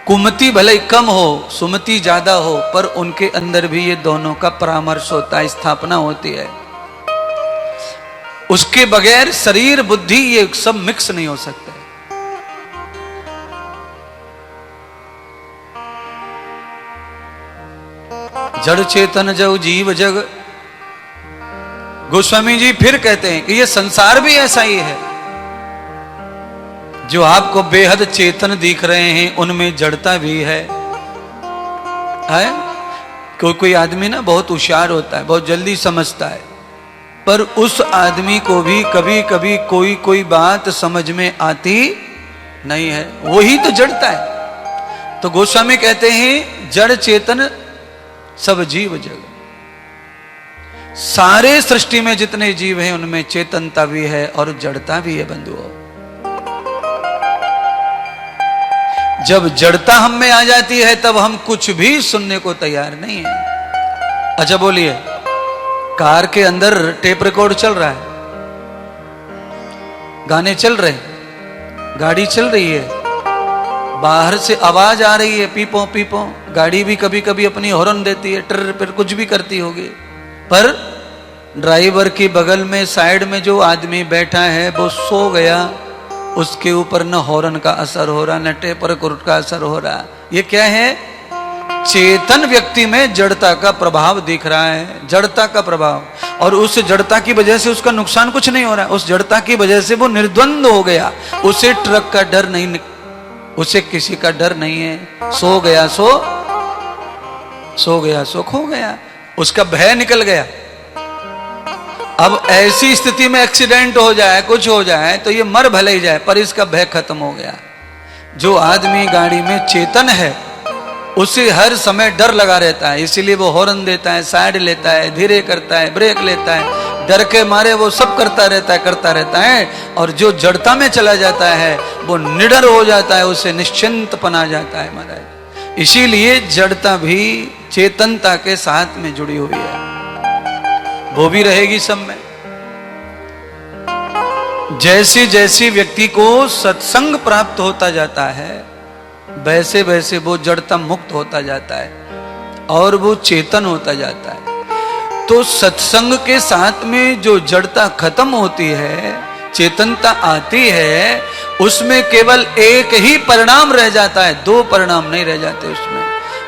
कुमति भले कम हो, सुमति ज्यादा हो, पर उनके अंदर भी ये दोनों का परामर्श होता है, स्थापना होती है। उसके बगैर शरीर बुद्धि ये सब मिक्स नहीं हो सकते। जड़ चेतन जव जीव जग। गोस्वामी जी फिर कहते हैं कि ये संसार भी ऐसा ही है। जो आपको बेहद चेतन दिख रहे हैं उनमें जड़ता भी है? कोई आदमी ना बहुत होशियार होता है, बहुत जल्दी समझता है, पर उस आदमी को भी कभी कभी कोई बात समझ में आती नहीं है, वही तो जड़ता है। तो गोस्वामी कहते हैं जड़ चेतन सब जीव जग। सारे सृष्टि में जितने जीव हैं उनमें चेतनता भी है और जड़ता भी है बंधुओं। जब जड़ता हम में आ जाती है तब हम कुछ भी सुनने को तैयार नहीं है। अच्छा बोलिए, कार के अंदर टेप रिकॉर्ड चल रहा है, गाने चल रहे हैं, गाड़ी चल रही है, बाहर से आवाज आ रही है पीपो पीपो, गाड़ी भी कभी कभी अपनी हॉर्न देती है, टर पर कुछ भी करती होगी, पर ड्राइवर के बगल में साइड में जो आदमी बैठा है वो सो गया, उसके ऊपर न हॉर्न का असर हो रहा, न टेप रिकॉर्ड का असर हो रहा। ये क्या है? चेतन व्यक्ति में जड़ता का प्रभाव दिख रहा है, जड़ता का प्रभाव। और उस जड़ता की वजह से उसका नुकसान कुछ नहीं हो रहा है, उस जड़ता की वजह से वो निर्द्वंद हो गया। उसे ट्रक का डर नहीं, उसे किसी का डर नहीं है। सो गया सो खो गया, उसका भय निकल गया। अब ऐसी स्थिति में एक्सीडेंट हो जाए, कुछ हो जाए तो ये मर भले ही जाए, पर इसका भय खत्म हो गया। जो आदमी गाड़ी में चेतन है उसे हर समय डर लगा रहता है, इसीलिए वो हॉर्न देता है, साइड लेता है, धीरे करता है, ब्रेक लेता है, डर के मारे वो सब करता रहता है। और जो जड़ता में चला जाता है वो निडर हो जाता है, उसे निश्चिंतपन आ जाता है महाराज। इसीलिए जड़ता भी चेतनता के साथ में जुड़ी हुई है, वो भी रहेगी सब में। जैसे जैसे व्यक्ति को सत्संग प्राप्त होता जाता है वैसे वैसे वो जड़ता मुक्त होता जाता है और वो चेतन होता जाता है। तो सत्संग के साथ में जो जड़ता खत्म होती है, चेतनता आती है, उसमें केवल एक ही परिणाम रह जाता है, दो परिणाम नहीं रह जाते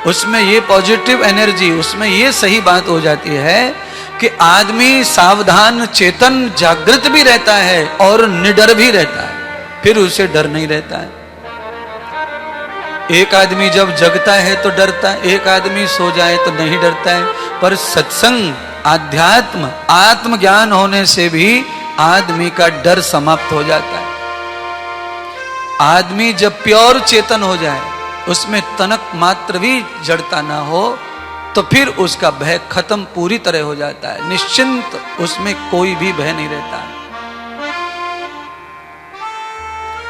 उसमें ये पॉजिटिव एनर्जी, उसमें ये सही बात हो जाती है कि आदमी सावधान, चेतन, जागृत भी रहता है और निडर भी रहता है, फिर उसे डर नहीं रहता है। एक आदमी जब जगता है तो डरता है, एक आदमी सो जाए तो नहीं डरता है। पर सत्संग, आध्यात्म, आत्मज्ञान होने से भी आदमी का डर समाप्त हो जाता है। आदमी जब प्योर चेतन हो जाए, उसमें तनक मात्र भी जड़ता ना हो, तो फिर उसका भय खत्म पूरी तरह हो जाता है, निश्चिंत, उसमें कोई भी भय नहीं रहता है।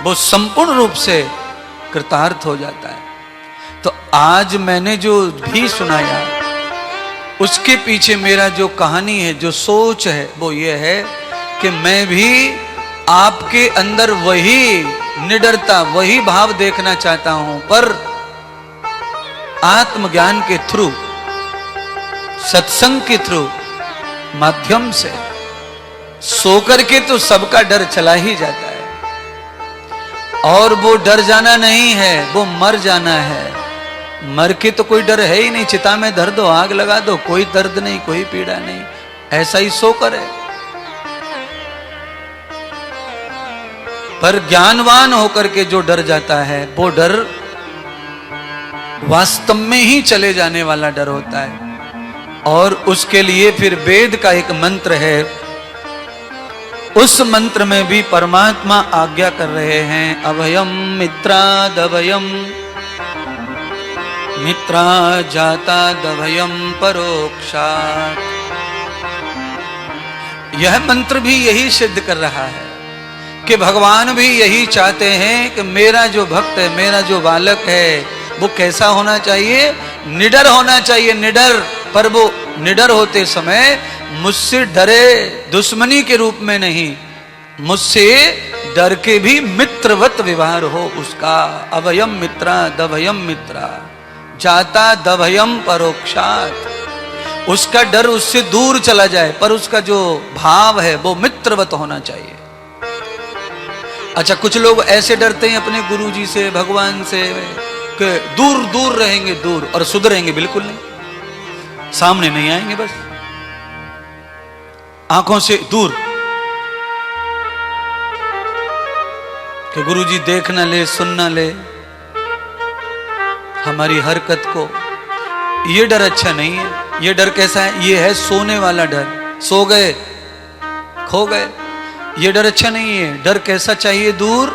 वो संपूर्ण रूप से कृतार्थ हो जाता है। तो आज मैंने जो भी सुनाया उसके पीछे मेरा जो कहानी है, जो सोच है, वो ये है कि मैं भी आपके अंदर वही निडरता, वही भाव देखना चाहता हूं, पर आत्मज्ञान के थ्रू, सत्संग के थ्रू माध्यम से। सो करके तो सबका डर चला ही जाता है, और वो डर जाना नहीं है, वो मर जाना है। मर के तो कोई डर है ही नहीं, चिता में धर दो, आग लगा दो, कोई दर्द नहीं, कोई पीड़ा नहीं, ऐसा ही सोकर है। पर ज्ञानवान होकर के जो डर जाता है, वो डर वास्तव में ही चले जाने वाला डर होता है। और उसके लिए फिर वेद का एक मंत्र है, उस मंत्र में भी परमात्मा आज्ञा कर रहे हैं, अभयम मित्रादभयम, मित्रा जातादभयम परोक्षात्। यह मंत्र भी यही सिद्ध कर रहा है कि भगवान भी यही चाहते हैं कि मेरा जो भक्त है, मेरा जो बालक है, वो कैसा होना चाहिए? निडर होना चाहिए, निडर। पर वो निडर होते समय मुझसे डरे दुश्मनी के रूप में नहीं, मुझसे डर के भी मित्रवत व्यवहार हो उसका। अभयम मित्रा दभयम मित्रा जाता दभयम परोक्षात। उसका डर उससे दूर चला जाए, पर उसका जो भाव है वो मित्रवत होना चाहिए। अच्छा, कुछ लोग ऐसे डरते हैं अपने गुरुजी से, भगवान से, कि दूर दूर रहेंगे, दूर, और सुधरेंगे बिल्कुल नहीं, सामने नहीं आएंगे, बस आंखों से दूर, कि गुरुजी देख ना ले, सुन ना ले हमारी हरकत को। ये डर अच्छा नहीं है। ये डर कैसा है? ये है सोने वाला डर, सो गए खो गए। ये डर अच्छा नहीं है। डर कैसा चाहिए? दूर,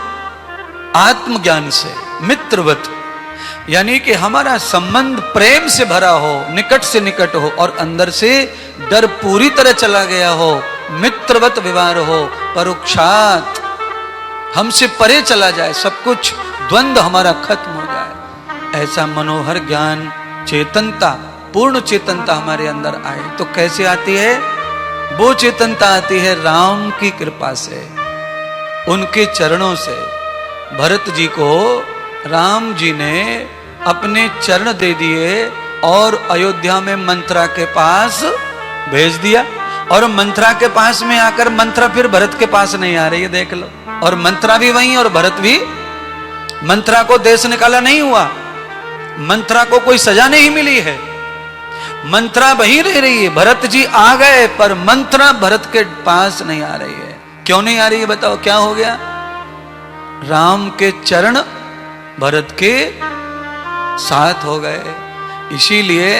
आत्मज्ञान से, मित्रवत, यानी कि हमारा संबंध प्रेम से भरा हो, निकट से निकट हो, और अंदर से डर पूरी तरह चला गया हो, मित्रवत व्यवहार हो, परोक्षात, हमसे परे चला जाए, सब कुछ द्वंद्व हमारा खत्म हो जाए। ऐसा मनोहर ज्ञान, चेतनता, पूर्ण चेतनता हमारे अंदर आए। तो कैसे आती है? वो चेतनता आती है राम की कृपा से, उनके चरणों से। भरत जी को राम जी ने अपने चरण दे दिए और अयोध्या में मंत्रा के पास भेज दिया। और मंत्रा के पास में आकर मंत्रा फिर भरत के पास नहीं आ रही है, देख लो। और मंत्रा भी वहीं और भरत भी। मंत्रा को देश निकाला नहीं हुआ, मंत्रा को कोई सजा नहीं मिली है, मंत्रा वहीं रह रही है। भरत जी आ गए पर मंत्रा भरत के पास नहीं आ रही है। क्यों नहीं आ रही है? बताओ क्या हो गया? राम के चरण भरत के साथ हो गए। इसीलिए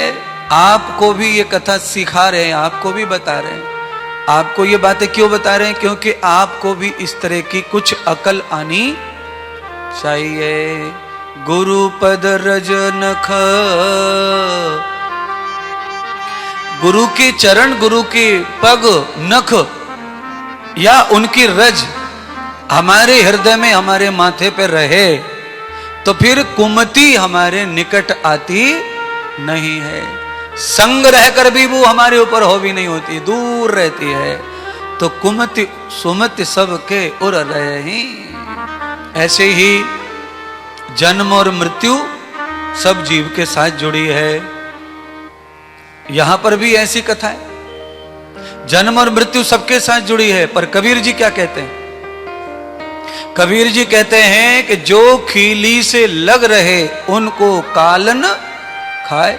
आपको भी ये कथा सिखा रहे हैं, आपको भी बता रहे हैं। आपको ये बातें क्यों बता रहे हैं? क्योंकि आपको भी इस तरह की कुछ अकल आनी चाहिए। गुरु पद रज नख, गुरु के चरण, गुरु के पग, नख या उनकी रज हमारे हृदय में, हमारे माथे पे रहे तो फिर कुमति हमारे निकट आती नहीं है। संग रहकर भी वो हमारे ऊपर हो भी नहीं होती, दूर रहती है। तो कुमति सुमति सब के उर रहे ही। ऐसे ही जन्म और मृत्यु सब जीव के साथ जुड़ी है। यहां पर भी ऐसी कथा है, जन्म और मृत्यु सबके साथ जुड़ी है। पर कबीर जी क्या कहते हैं? कबीर जी कहते हैं कि जो खीली से लग रहे उनको काल न खाए।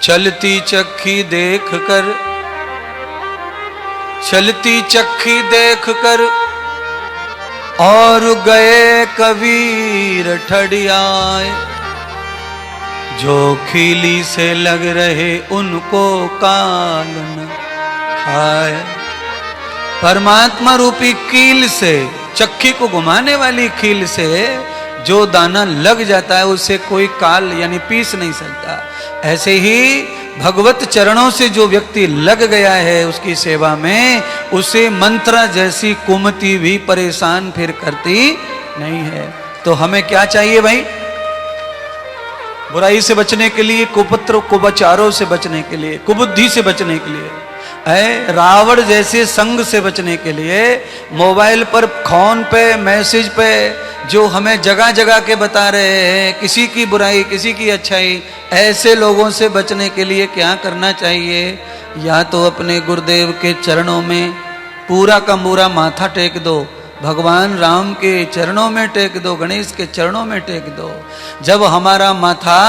चलती चक्की देख कर, चलती चक्की देख कर और गए कबीर ठड़ियाए। जो खीली से लग रहे उनको काल न खाए। परमात्मा रूपी कील से, चक्की को घुमाने वाली कील से जो दाना लग जाता है उसे कोई काल यानी पीस नहीं सकता। ऐसे ही भगवत चरणों से जो व्यक्ति लग गया है उसकी सेवा में, उसे मंत्रा जैसी कुमति भी परेशान फिर करती नहीं है। तो हमें क्या चाहिए भाई? बुराई से बचने के लिए, कुपुत्र कुबचारों से बचने के लिए, कुबुद्धि से बचने के लिए, रावण जैसे संग से बचने के लिए, मोबाइल पर फोन पे मैसेज पे जो हमें जगह जगह के बता रहे हैं किसी की बुराई किसी की अच्छाई, ऐसे लोगों से बचने के लिए क्या करना चाहिए? या तो अपने गुरुदेव के चरणों में पूरा का पूरा माथा टेक दो, भगवान राम के चरणों में टेक दो, गणेश के चरणों में टेक दो। जब हमारा माथा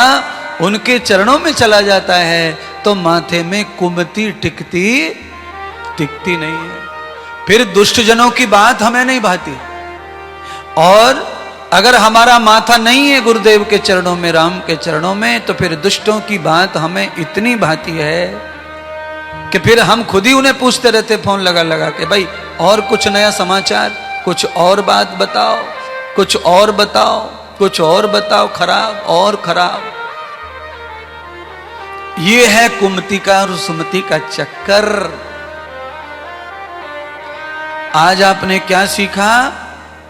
उनके चरणों में चला जाता है तो माथे में कुमति टिकती नहीं है। फिर दुष्ट जनों की बात हमें नहीं भाती। और अगर हमारा माथा नहीं है गुरुदेव के चरणों में, राम के चरणों में, तो फिर दुष्टों की बात हमें इतनी भाती है कि फिर हम खुद ही उन्हें पूछते रहते फोन लगा लगा के, भाई और कुछ नया समाचार, कुछ और बात बताओ, कुछ और बताओ, कुछ और बताओ, खराब और खराब। ये है कुमति का और सुमति का चक्कर। आज आपने क्या सीखा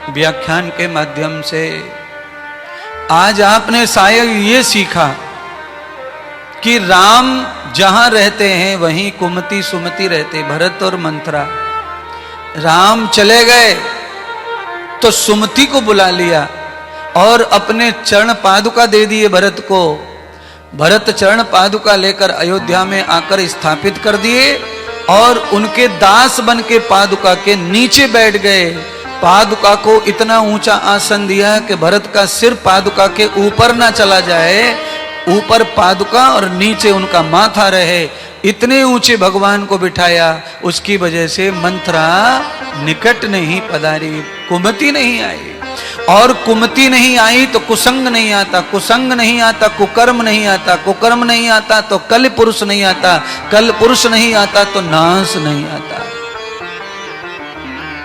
व्याख्यान के माध्यम से? आज आपने शायद ये सीखा कि राम जहां रहते हैं वहीं कुमति सुमति रहते, भरत और मंत्रा। राम चले गए तो सुमति को बुला लिया और अपने चरण पादुका दे दिए भरत को। भरत चरण पादुका लेकर अयोध्या में आकर स्थापित कर दिए और उनके दास बन के पादुका के नीचे बैठ गए। पादुका को इतना ऊंचा आसन दिया कि भरत का सिर पादुका के ऊपर ना चला जाए, ऊपर पादुका और नीचे उनका माथा रहे, इतने ऊंचे भगवान को बिठाया। उसकी वजह से मंथरा निकट नहीं पधारी, कुमति नहीं आई। और कुमति नहीं आई तो कुसंग नहीं आता, कुसंग नहीं आता कुकर्म नहीं आता, कुकर्म नहीं आता तो कल पुरुष नहीं आता, कल पुरुष नहीं आता तो नाश नहीं आता।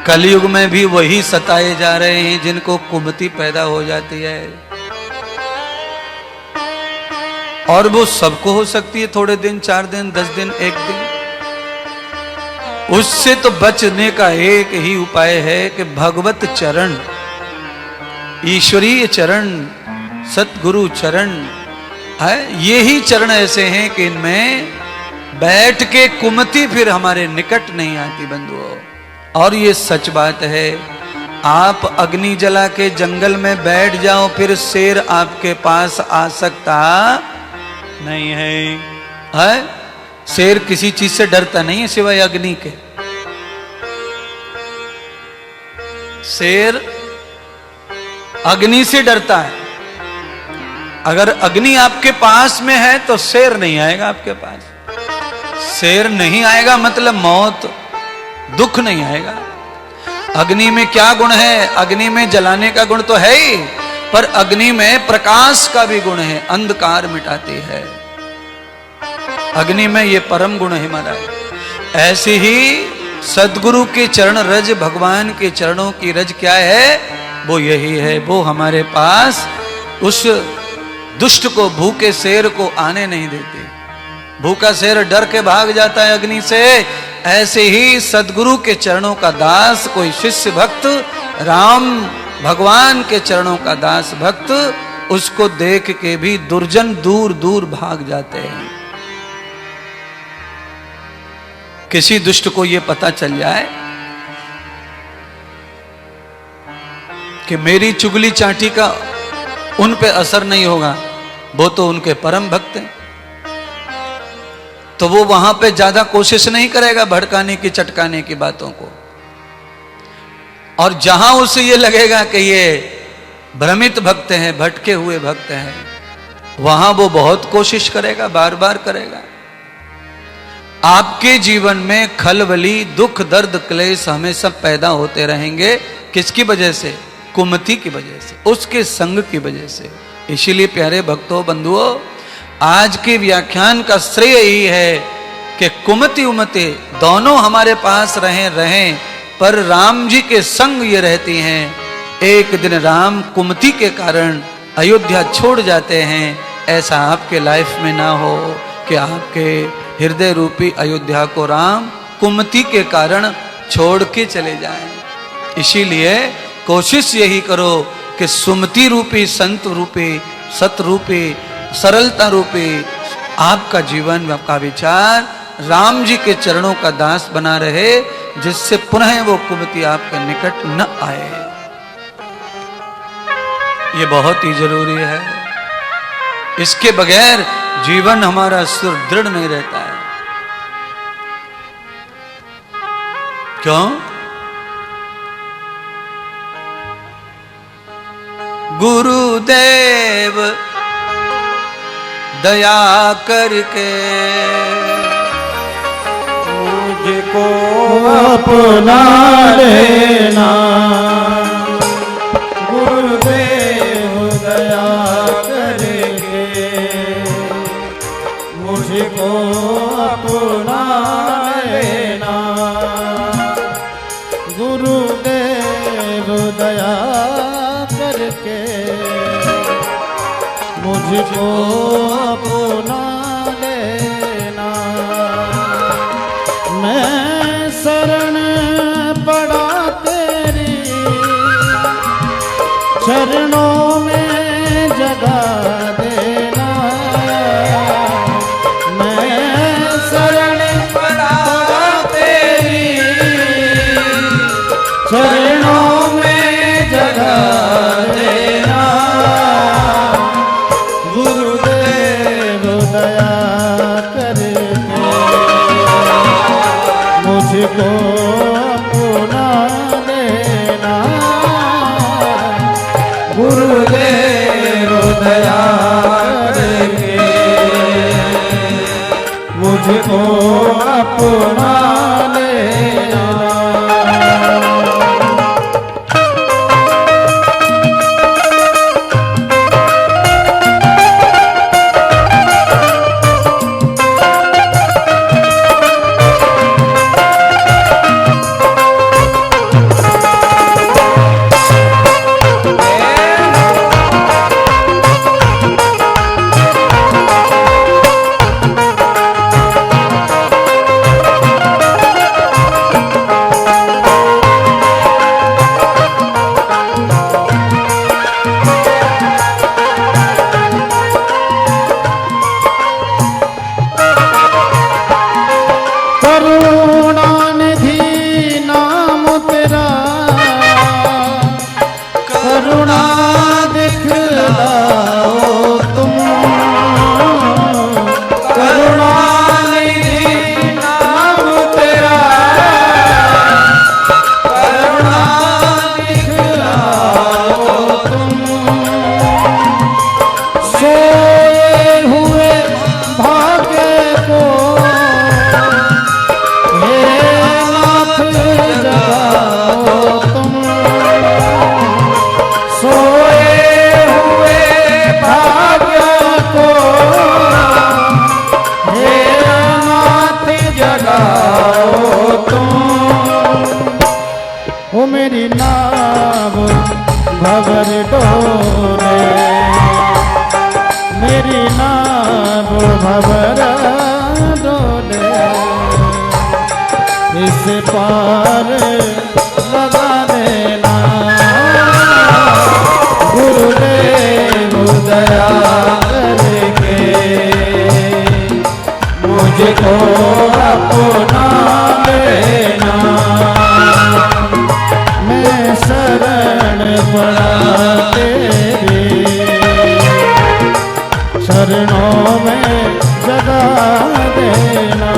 कलयुग में भी वही सताए जा रहे हैं जिनको कुमति पैदा हो जाती है। और वो सबको हो सकती है, थोड़े दिन, 4 दिन, 10 दिन, 1 दिन। उससे तो बचने का एक ही उपाय है कि भगवत चरण, ईश्वरीय चरण, सतगुरु चरण है। ये ही चरण ऐसे हैं कि इनमें बैठ के कुमति फिर हमारे निकट नहीं आती बंधुओं। और ये सच बात है, आप अग्नि जला के जंगल में बैठ जाओ फिर शेर आपके पास आ सकता नहीं है। शेर किसी चीज से डरता नहीं है सिवाय अग्नि के। शेर अग्नि से डरता है। अगर अग्नि आपके पास में है तो शेर नहीं आएगा आपके पास। शेर नहीं आएगा मतलब मौत, दुख नहीं आएगा। अग्नि में क्या गुण है? अग्नि में जलाने का गुण तो है ही, पर अग्नि में प्रकाश का भी गुण है, अंधकार मिटाती है। अग्नि में ये परम गुण है महाराज। ऐसे ही सदगुरु के चरण रज, भगवान के चरणों की रज क्या है? वो यही है। वो हमारे पास उस दुष्ट को, भूखे शेर को आने नहीं देते। भूखा शेर डर के भाग जाता है अग्नि से। ऐसे ही सदगुरु के चरणों का दास, कोई शिष्य भक्त, राम भगवान के चरणों का दास भक्त, उसको देख के भी दुर्जन दूर दूर भाग जाते हैं। किसी दुष्ट को यह पता चल जाए कि मेरी चुगली चाटी का उन पे असर नहीं होगा, वो तो उनके परम भक्त हैं, तो वो वहां पे ज्यादा कोशिश नहीं करेगा भड़काने की, चटकाने की बातों को। और जहां उसे ये लगेगा कि ये भ्रमित भक्त हैं, भटके हुए भक्त हैं, वहां वो बहुत कोशिश करेगा, बार बार करेगा। आपके जीवन में खलबली, दुख, दर्द, क्लेश हमेशा पैदा होते रहेंगे। किसकी वजह से? कुमति की वजह से, उसके संग की वजह से। इसीलिए प्यारे भक्तों, बंधुओं, आज के व्याख्यान का श्रेय यही है कि कुमति उमति दोनों हमारे पास रहें, पर राम जी के संग ये रहती हैं। एक दिन राम कुमति के कारण अयोध्या छोड़ जाते हैं। ऐसा आपके लाइफ में ना हो कि आपके हृदय रूपी अयोध्या को राम कुमति के कारण छोड़ के चले जाएं। इसीलिए कोशिश यही करो कि सुमति रूपी, संत रूपी, सत रूपी, सरलता रूपी आपका जीवन, आपका विचार राम जी के चरणों का दास बना रहे, जिससे पुनः वो कुमति आपके निकट न आए। ये बहुत ही जरूरी है। इसके बगैर जीवन हमारा सुदृढ़ नहीं रहता है। क्यों? गुरुदेव दया करके मुझको अपना लेना, गुरुदेव दया करके मुझको अपना लेना, गुरुदेव दया करके मुझको अपना लेना। मैं शरण पड़ा तेरी चरणों में जगा देना, मैं शरण पड़ा तेरी जगाओ तुम करुणानिधि नाम तेरा करुणा दिखलाओ तुम सोए हुए भाग्य को हे नाथ जगाओ तुम सोए हुए भाग्य को हे नाथ जगाओ तुम ओ मेरी नाव भंवर डोले मेरी नाव भंवर डोले इस पार लगा देना गुरुदेव दया करके मुझको अपना लेना मैं शरण पड़ा तेरी चरणों में जगा देना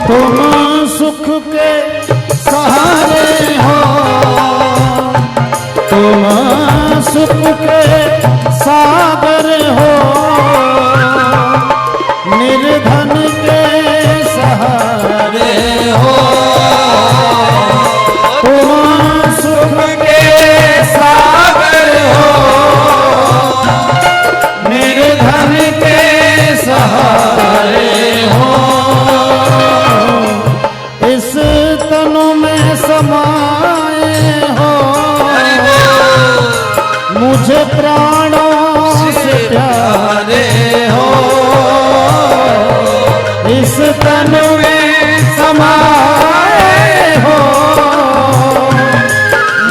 तुम सुख के सहारे हो तुम सुख के सागर हो निर्धन के सहारे हो तुम सुख के सागर हो निर्धन के सहारे हो इस तनु में समाए हो मुझे प्राणों से प्यारे हो इस तनु में समाए हो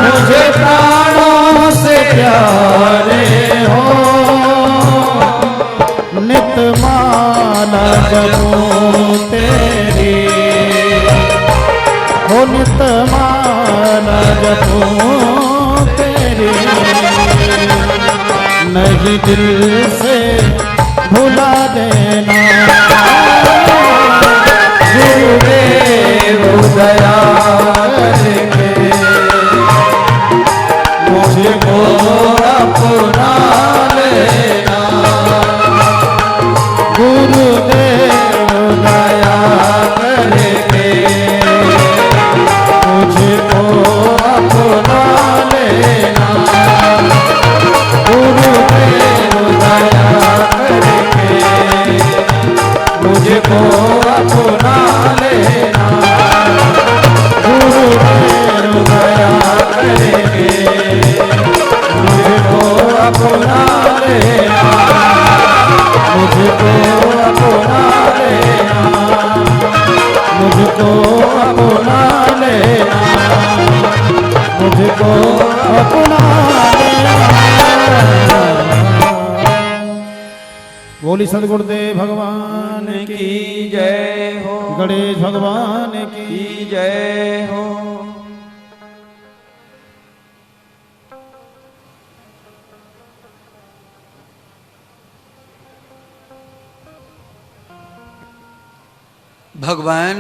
मुझे प्राणों से प्यारे हो नित माला जपूं तेरी हो नित माला जपूं तेरी नहीं दिल से भुला देना गुरुदेव दया करके मुझको अपना लेना गुरुदेव दया करके मुझको अपना लेना गुरुदेव दया करके मुझको अपना लेना गुरुदेव दया करके मुझको अपना लेना मुझको अपना लेना मुझको अपना लेना मुझको अपना लेना बोली सदगुरुदेव भगवान की जय हो गणेश भगवान की जय हो। भगवान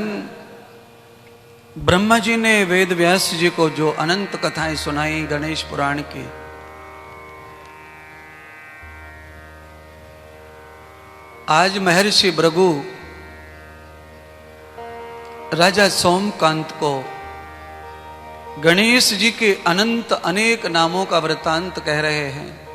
ब्रह्मा जी ने वेद व्यास जी को जो अनंत कथाएं सुनाई गणेश पुराण की, आज महर्षि भृगु राजा सोमकांत को गणेश जी के अनंत अनेक नामों का वृतांत कह रहे हैं।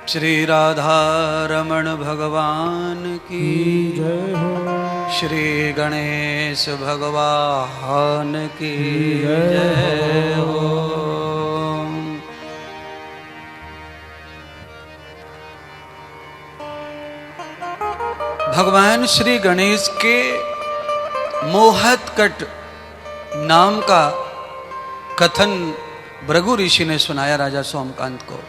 श्री राधा रमण भगवान की जय हो। श्री गणेश भगवान की जय जय हो। भगवान श्री गणेश के मोहतकट नाम का कथन भृगु ऋषि ने सुनाया राजा सोमकांत को।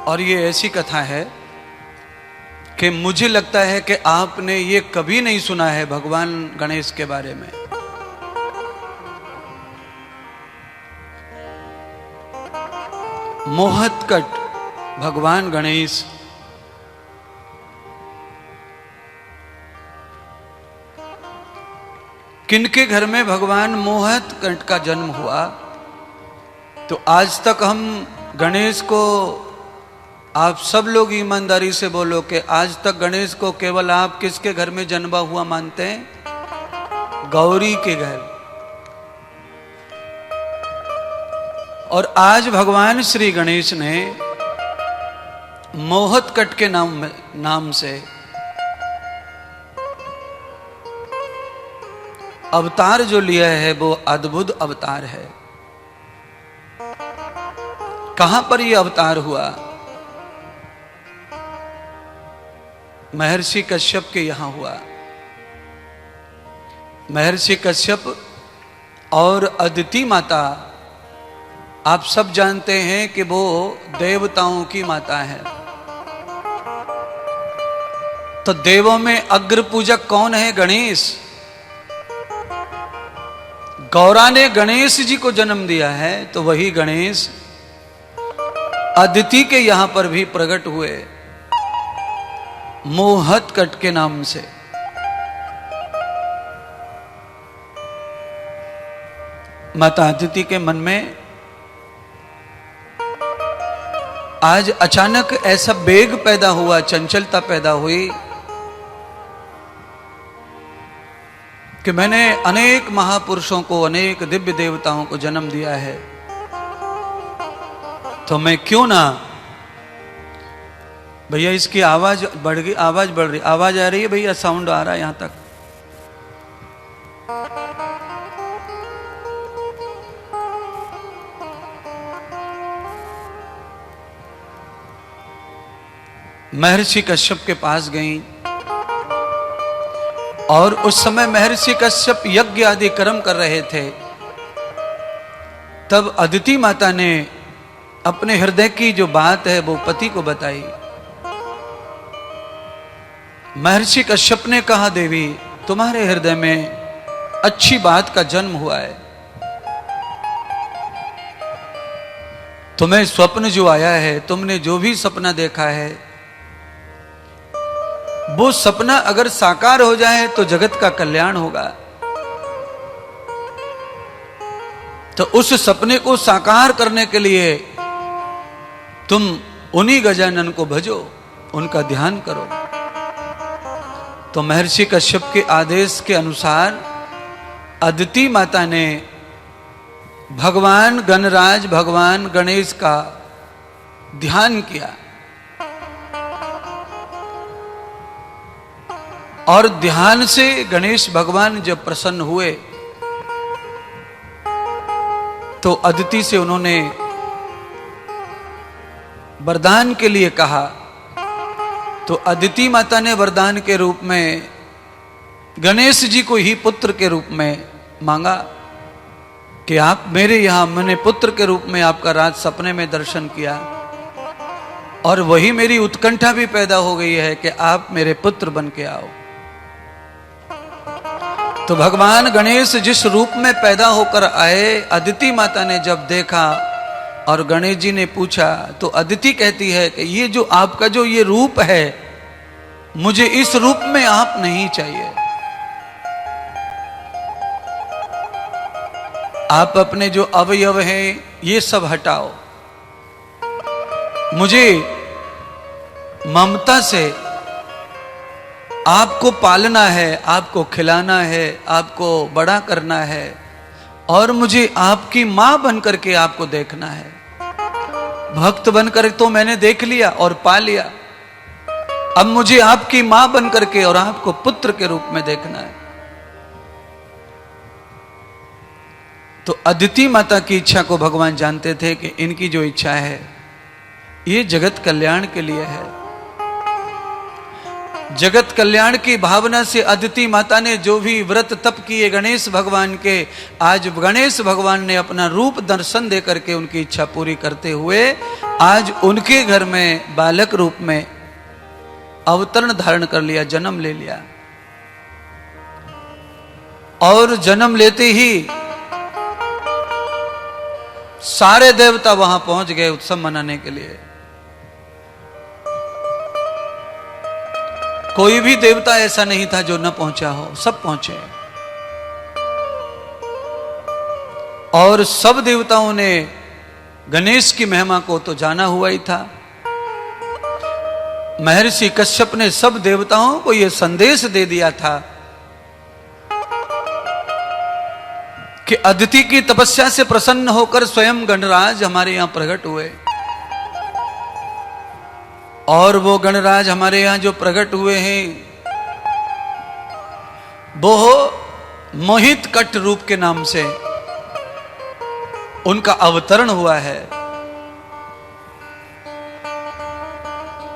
और ये ऐसी कथा है कि मुझे लगता है कि आपने ये कभी नहीं सुना है भगवान गणेश के बारे में। मोहतकट भगवान गणेश किनके घर में भगवान मोहतकट का जन्म हुआ? तो आज तक हम गणेश को, आप सब लोग ईमानदारी से बोलो कि आज तक गणेश को केवल आप किसके घर में जन्मा हुआ मानते हैं? गौरी के घर। और आज भगवान श्री गणेश ने मोहतकट के नाम से अवतार जो लिया है वो अद्भुत अवतार है। कहां पर यह अवतार हुआ? महर्षि कश्यप के यहां हुआ। महर्षि कश्यप और अदिति माता, आप सब जानते हैं कि वो देवताओं की माता है। तो देवों में अग्र पूजक कौन है? गणेश। गौरा ने गणेश जी को जन्म दिया है, तो वही गणेश अदिति के यहां पर भी प्रकट हुए मोहतकट के नाम से। माता अदिति के मन में आज अचानक ऐसा वेग पैदा हुआ, चंचलता पैदा हुई कि मैंने अनेक महापुरुषों को, अनेक दिव्य देवताओं को जन्म दिया है, तो मैं क्यों ना। भैया इसकी आवाज बढ़ गई, आवाज बढ़ रही, आवाज आ रही है भैया, साउंड आ रहा है यहां तक। महर्षि कश्यप के पास गई और उस समय महर्षि कश्यप यज्ञ आदि कर्म कर रहे थे। तब अदिति माता ने अपने हृदय की जो बात है वो पति को बताई। महर्षि कश्यप ने कहा, देवी तुम्हारे हृदय में अच्छी बात का जन्म हुआ है। तुम्हें स्वप्न जो आया है, तुमने जो भी सपना देखा है, वो सपना अगर साकार हो जाए तो जगत का कल्याण होगा। तो उस सपने को साकार करने के लिए तुम उन्हीं गजानन को भजो, उनका ध्यान करो। तो महर्षि कश्यप के आदेश के अनुसार अदिति माता ने भगवान गणराज, भगवान गणेश का ध्यान किया। और ध्यान से गणेश भगवान जब प्रसन्न हुए तो अदिति से उन्होंने वरदान के लिए कहा। तो अदिति माता ने वरदान के रूप में गणेश जी को ही पुत्र के रूप में मांगा कि आप मेरे यहां, मैंने पुत्र के रूप में आपका राज सपने में दर्शन किया। और वही मेरी उत्कंठा भी पैदा हो गई है कि आप मेरे पुत्र बन के आओ। तो भगवान गणेश जिस रूप में पैदा होकर आए, अदिति माता ने जब देखा और गणेश जी ने पूछा, तो अदिति कहती है कि ये जो आपका जो ये रूप है, मुझे इस रूप में आप नहीं चाहिए। आप अपने जो अवयव हैं ये सब हटाओ, मुझे ममता से आपको पालना है, आपको खिलाना है, आपको बड़ा करना है, और मुझे आपकी मां बनकर के आपको देखना है। भक्त बनकर तो मैंने देख लिया और पा लिया, अब मुझे आपकी मां बनकर के और आपको पुत्र के रूप में देखना है। तो अदिति माता की इच्छा को भगवान जानते थे कि इनकी जो इच्छा है ये जगत कल्याण के लिए है। जगत कल्याण की भावना से अदिति माता ने जो भी व्रत तप किए गणेश भगवान के, आज गणेश भगवान ने अपना रूप दर्शन दे करके उनकी इच्छा पूरी करते हुए आज उनके घर में बालक रूप में अवतरण धारण कर लिया, जन्म ले लिया। और जन्म लेते ही सारे देवता वहां पहुंच गए उत्सव मनाने के लिए। कोई भी देवता ऐसा नहीं था जो न पहुंचा हो, सब पहुंचे। और सब देवताओं ने गणेश की महिमा को तो जाना हुआ ही था। महर्षि कश्यप ने सब देवताओं को यह संदेश दे दिया था कि अदिति की तपस्या से प्रसन्न होकर स्वयं गणराज हमारे यहां प्रकट हुए। और वो गणराज हमारे यहां जो प्रकट हुए हैं वो मोहित कट रूप के नाम से उनका अवतरण हुआ है।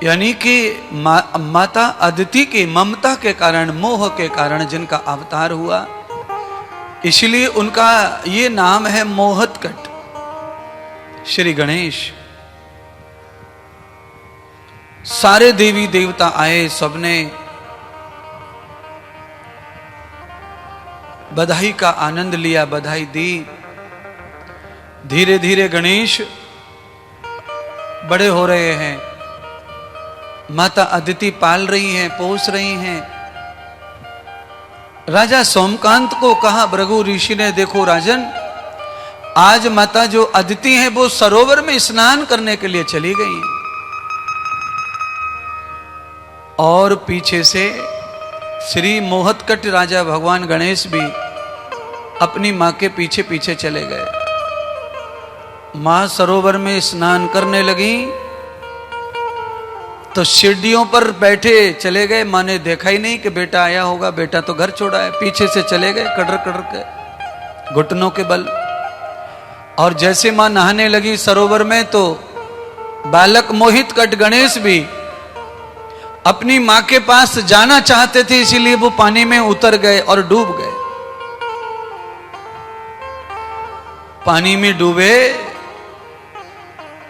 यानी कि माता अदिति की ममता के कारण, मोह के कारण जिनका अवतार हुआ, इसलिए उनका ये नाम है मोहतकट श्री गणेश। सारे देवी देवता आए, सबने बधाई का आनंद लिया, बधाई दी। धीरे धीरे गणेश बड़े हो रहे हैं, माता अदिति पाल रही हैं, पोस रही हैं। राजा सोमकांत को कहा भृगु ऋषि ने, देखो राजन, आज माता जो अदिति है वो सरोवर में स्नान करने के लिए चली गई हैं। और पीछे से श्री मोहतकट राजा भगवान गणेश भी अपनी मां के पीछे पीछे चले गए। मां सरोवर में स्नान करने लगी तो सीढ़ियों पर बैठे चले गए। मां ने देखा ही नहीं कि बेटा आया होगा, बेटा तो घर छोड़ा है। पीछे से चले गए कड़र कड़र के घुटनों के बल। और जैसे मां नहाने लगी सरोवर में तो बालक मोहितकट गणेश भी अपनी मां के पास जाना चाहते थे, इसीलिए वो पानी में उतर गए और डूब गए। पानी में डूबे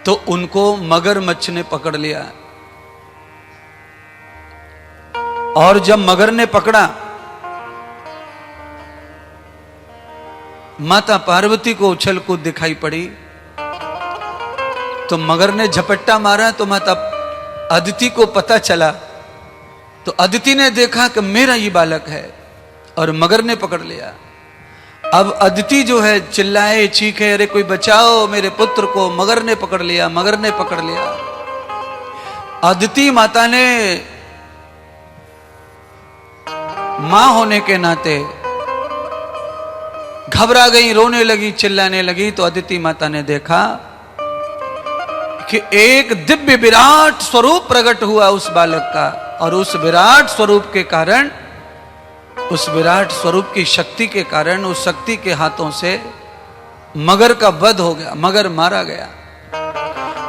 तो उनको मगरमच्छ ने पकड़ लिया। और जब मगर ने पकड़ा, माता पार्वती को उछल कूद दिखाई पड़ी। तो मगर ने झपट्टा मारा तो माता अदिति को पता चला। तो अदिति ने देखा कि मेरा ये बालक है, और मगर ने पकड़ लिया। अब अदिति जो है चिल्लाए, चीखे, अरे कोई बचाओ मेरे पुत्र को। मगर ने पकड़ लिया, मगर ने पकड़ लिया। अदिति माता ने मां होने के नाते घबरा गई, रोने लगी, चिल्लाने लगी। तो अदिति माता ने देखा कि एक दिव्य विराट स्वरूप प्रकट हुआ उस बालक का, और उस विराट स्वरूप के कारण, उस विराट स्वरूप की शक्ति के कारण, उस शक्ति के हाथों से मगर का वध हो गया, मगर मारा गया।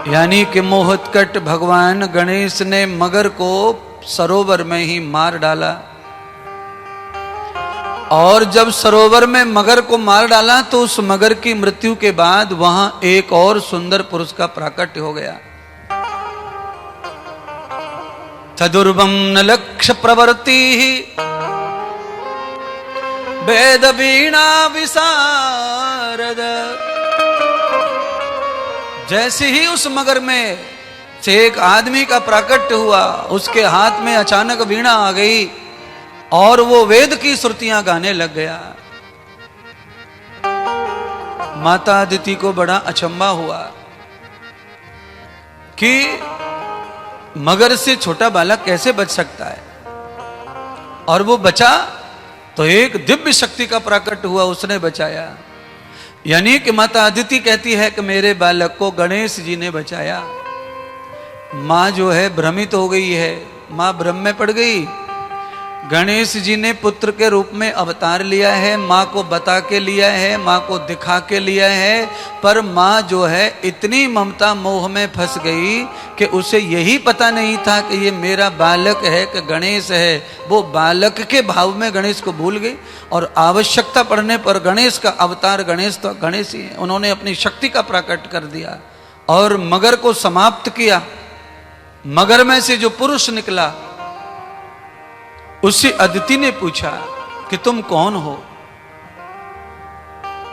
यानी कि मोहतकट भगवान गणेश ने मगर को सरोवर में ही मार डाला। और जब सरोवर में मगर को मार डाला तो उस मगर की मृत्यु के बाद वहां एक और सुंदर पुरुष का प्राकट्य हो गया। तदुर्वम न लक्ष्य प्रवर्ति वेद वीणा विशारद। जैसे ही उस मगर में से एक आदमी का प्राकट्य हुआ, उसके हाथ में अचानक वीणा आ गई और वो वेद की श्रुतियां गाने लग गया। माता अदिति को बड़ा अचंभा हुआ कि मगर से छोटा बालक कैसे बच सकता है, और वो बचा तो एक दिव्य शक्ति का प्राकट हुआ, उसने बचाया। यानी कि माता अदिति कहती है कि मेरे बालक को गणेश जी ने बचाया। माँ जो है भ्रमित हो गई है, माँ भ्रम में पड़ गई। गणेश जी ने पुत्र के रूप में अवतार लिया है, माँ को बता के लिया है, माँ को दिखा के लिया है, पर माँ जो है इतनी ममता मोह में फंस गई कि उसे यही पता नहीं था कि ये मेरा बालक है कि गणेश है। वो बालक के भाव में गणेश को भूल गई और आवश्यकता पड़ने पर गणेश का अवतार, गणेश तो गणेश ही है, उन्होंने अपनी शक्ति का प्रकट कर दिया और मगर को समाप्त किया। मगर में से जो पुरुष निकला उससे अदिति ने पूछा कि तुम कौन हो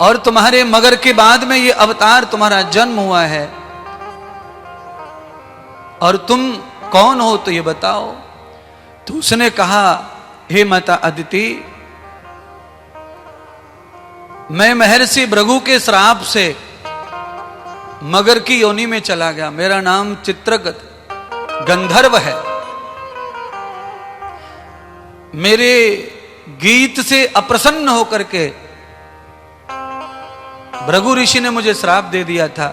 और तुम्हारे मगर के बाद में ये अवतार तुम्हारा जन्म हुआ है, और तुम कौन हो तो ये बताओ। तो उसने कहा, हे माता अदिति, मैं महर्षि भृगु के श्राप से मगर की योनि में चला गया। मेरा नाम चित्रगत गंधर्व है। मेरे गीत से अप्रसन्न होकर के भृगु ऋषि ने मुझे श्राप दे दिया था,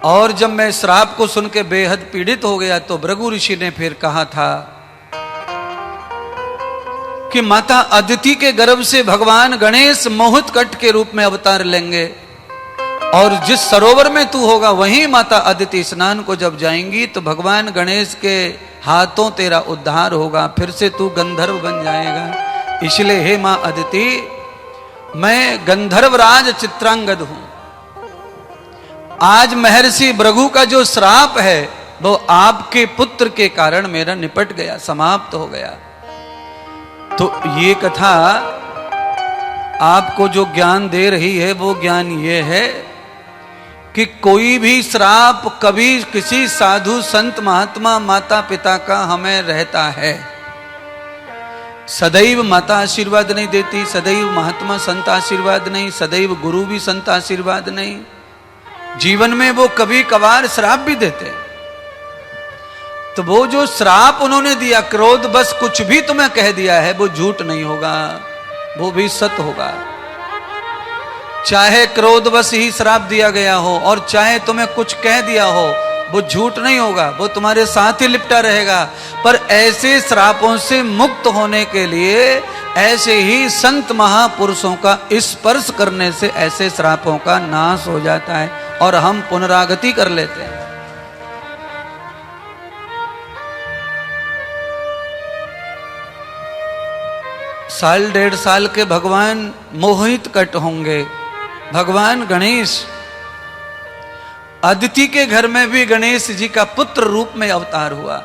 और जब मैं श्राप को सुन के बेहद पीड़ित हो गया तो भृगु ऋषि ने फिर कहा था कि माता अदिति के गर्भ से भगवान गणेश मोहित कट के रूप में अवतार लेंगे, और जिस सरोवर में तू होगा वहीं माता अदिति स्नान को जब जाएंगी तो भगवान गणेश के हाथों तेरा उद्धार होगा, फिर से तू गंधर्व बन जाएगा। इसलिए हे मां अदिति, मैं गंधर्वराज चित्रांगद हूं। आज महर्षि भृगु का जो श्राप है वो आपके पुत्र के कारण मेरा निपट गया, समाप्त हो गया। तो ये कथा आपको जो ज्ञान दे रही है वो ज्ञान ये है कि कोई भी श्राप कभी किसी साधु संत महात्मा माता पिता का हमें रहता है। सदैव माता आशीर्वाद नहीं देती, सदैव महात्मा संत आशीर्वाद नहीं, सदैव गुरु भी संत आशीर्वाद नहीं। जीवन में वो कभी कभार श्राप भी देते। तो वो जो श्राप उन्होंने दिया, क्रोध बस कुछ भी तुम्हें कह दिया है, वो झूठ नहीं होगा, वो भी सत्य होगा। चाहे क्रोधवश ही श्राप दिया गया हो और चाहे तुम्हें कुछ कह दिया हो, वो झूठ नहीं होगा, वो तुम्हारे साथ ही लिपटा रहेगा। पर ऐसे श्रापों से मुक्त होने के लिए ऐसे ही संत महापुरुषों का स्पर्श करने से ऐसे श्रापों का नाश हो जाता है और हम पुनरागति कर लेते हैं। साल डेढ़ साल के भगवान मोहित कट होंगे, भगवान गणेश। अदिति के घर में भी गणेश जी का पुत्र रूप में अवतार हुआ।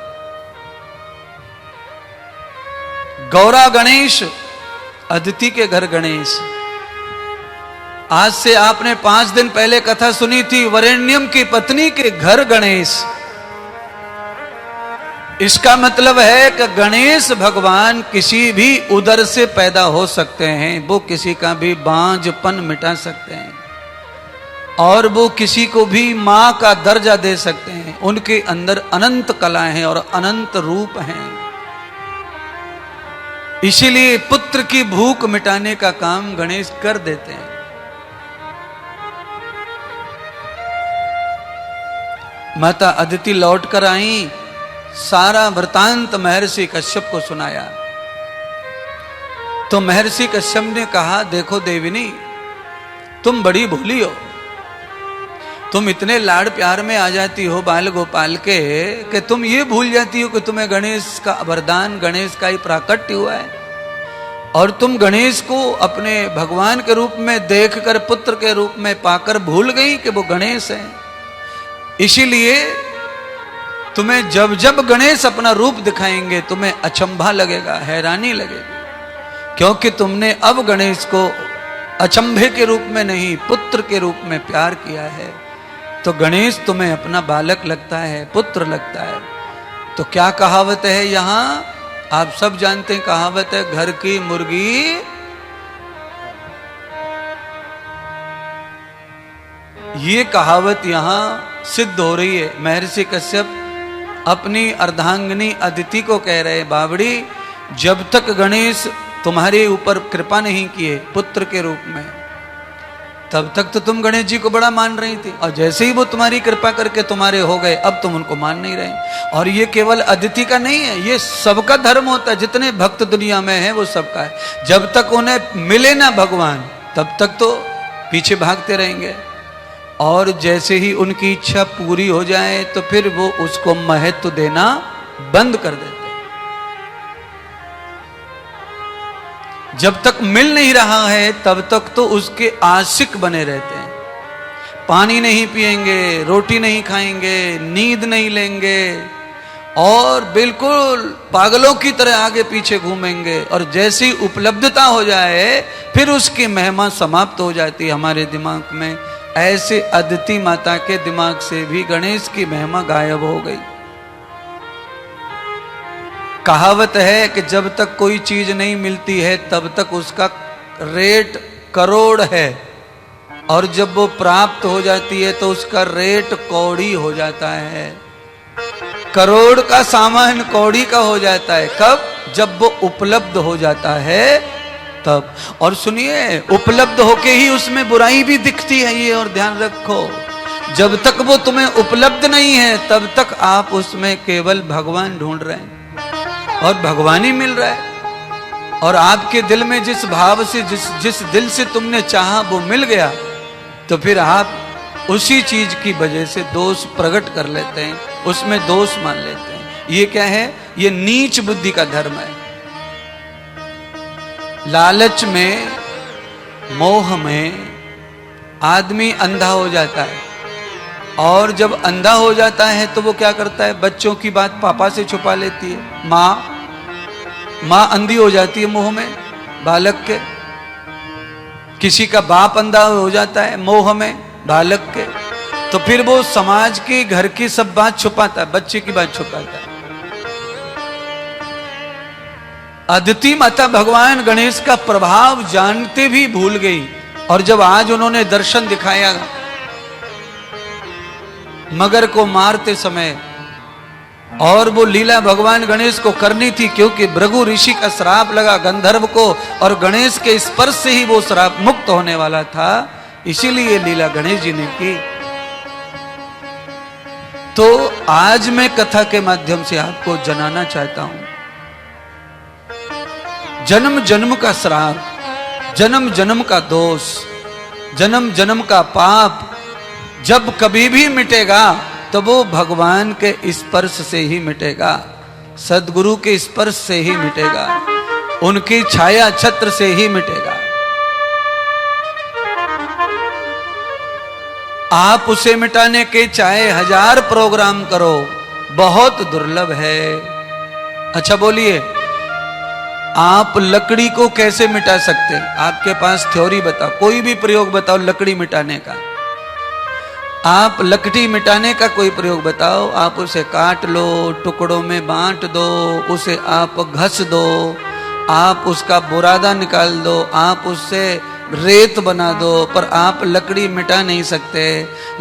गौरा गणेश, अदिति के घर गणेश। आज से आपने 5 दिन पहले कथा सुनी थी, वरेण्यम की पत्नी के घर गणेश। इसका मतलब है कि गणेश भगवान किसी भी उदर से पैदा हो सकते हैं, वो किसी का भी बांझपन मिटा सकते हैं और वो किसी को भी मां का दर्जा दे सकते हैं। उनके अंदर अनंत कलाएं हैं और अनंत रूप हैं। इसीलिए पुत्र की भूख मिटाने का काम गणेश कर देते हैं। माता अदिति लौट कर आई, सारा वृतांत महर्षि कश्यप को सुनाया। तो महर्षि कश्यप ने कहा, देखो देविनी, तुम बड़ी भोली हो। तुम इतने लाड़ प्यार में आ जाती हो बाल गोपाल के कि तुम ये भूल जाती हो कि तुम्हें गणेश का वरदान, गणेश का ही प्राकट्य हुआ है, और तुम गणेश को अपने भगवान के रूप में देखकर, पुत्र के रूप में पाकर भूल गई कि वो गणेश है। इसीलिए तुम्हें जब जब गणेश अपना रूप दिखाएंगे तुम्हें अचंभा लगेगा, हैरानी लगेगी, क्योंकि तुमने अब गणेश को अचंभे के रूप में नहीं पुत्र के रूप में प्यार किया है। तो गणेश तुम्हें अपना बालक लगता है, पुत्र लगता है। तो क्या कहावत है यहां, आप सब जानते हैं कहावत है, घर की मुर्गी ये कहावत यहां सिद्ध हो रही है। महर्षि कश्यप अपनी अर्धांगिनी अदिति को कह रहे, बावड़ी जब तक गणेश तुम्हारे ऊपर कृपा नहीं किए पुत्र के रूप में, तब तक तो तुम गणेश जी को बड़ा मान रही थी, और जैसे ही वो तुम्हारी कृपा करके तुम्हारे हो गए अब तुम उनको मान नहीं रहे। और ये केवल अदिति का नहीं है, ये सबका धर्म होता है, जितने भक्त दुनिया में हैं वो सबका है। जब तक उन्हें मिले ना भगवान तब तक तो पीछे भागते रहेंगे, और जैसे ही उनकी इच्छा पूरी हो जाए तो फिर वो उसको महत्व देना बंद कर देते। जब तक मिल नहीं रहा है तब तक तो उसके आशिक बने रहते हैं। पानी नहीं पिएंगे, रोटी नहीं खाएंगे, नींद नहीं लेंगे, और बिल्कुल पागलों की तरह आगे पीछे घूमेंगे। और जैसी उपलब्धता हो जाए फिर उसकी महिमा समाप्त हो जाती है हमारे दिमाग में। ऐसे अदिति माता के दिमाग से भी गणेश की महिमा गायब हो गई। कहावत है कि जब तक कोई चीज नहीं मिलती है तब तक उसका रेट करोड़ है, और जब वो प्राप्त हो जाती है तो उसका रेट कौड़ी हो जाता है। करोड़ का सामान कौड़ी का हो जाता है कब, जब वो उपलब्ध हो जाता है तब। और सुनिए, उपलब्ध होके ही उसमें बुराई भी दिखती है ये, और ध्यान रखो, जब तक वो तुम्हें उपलब्ध नहीं है तब तक आप उसमें केवल भगवान ढूंढ रहे हैं, और भगवान ही मिल रहा है। और आपके दिल में जिस भाव से जिस दिल से तुमने चाहा वो मिल गया, तो फिर आप उसी चीज की वजह से दोष प्रकट कर लेते हैं, उसमें दोष मान लेते हैं। ये क्या है, ये नीच बुद्धि का धर्म है। लालच में, मोह में आदमी अंधा हो जाता है, और जब अंधा हो जाता है तो वो क्या करता है, बच्चों की बात पापा से छुपा लेती है। माँ अंधी हो जाती है मोह में बालक के, किसी का बाप अंधा हो जाता है मोह में बालक के, तो फिर वो समाज की, घर की सब बात छुपाता है, बच्चे की बात छुपाता है। अदिति माता भगवान गणेश का प्रभाव जानते भी भूल गई, और जब आज उन्होंने दर्शन दिखाया मगर को मारते समय, और वो लीला भगवान गणेश को करनी थी क्योंकि भृगु ऋषि का श्राप लगा गंधर्व को, और गणेश के स्पर्श से ही वो श्राप मुक्त होने वाला था, इसीलिए लीला गणेश जी ने की। तो आज मैं कथा के माध्यम से आपको जनाना चाहता हूं, जन्म जन्म का श्राप, जन्म जन्म का दोष, जन्म जन्म का पाप जब कभी भी मिटेगा तो वो भगवान के स्पर्श से ही मिटेगा, सदगुरु के स्पर्श से ही मिटेगा, उनकी छाया छत्र से ही मिटेगा। आप उसे मिटाने के चाहे 1000 प्रोग्राम करो, बहुत दुर्लभ है। अच्छा बोलिए, आप लकड़ी को कैसे मिटा सकते हैं? आपके पास थ्योरी बताओ, कोई भी प्रयोग बताओ लकड़ी मिटाने का। आप लकड़ी मिटाने का कोई प्रयोग बताओ। आप उसे काट लो, टुकड़ों में बांट दो, उसे आप घस दो, आप उसका बुरादा निकाल दो, आप उससे रेत बना दो, पर आप लकड़ी मिटा नहीं सकते।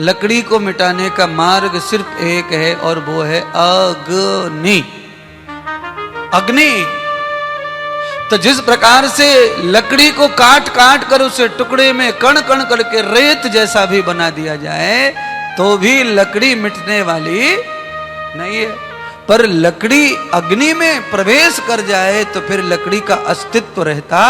लकड़ी को मिटाने का मार्ग सिर्फ एक है, और वो है अग्नि। अग्नि। तो जिस प्रकार से लकड़ी को काट काट कर उसे टुकड़े में कण कण करके रेत जैसा भी बना दिया जाए तो भी लकड़ी मिटने वाली नहीं है, पर लकड़ी अग्नि में प्रवेश कर जाए तो फिर लकड़ी का अस्तित्व रहता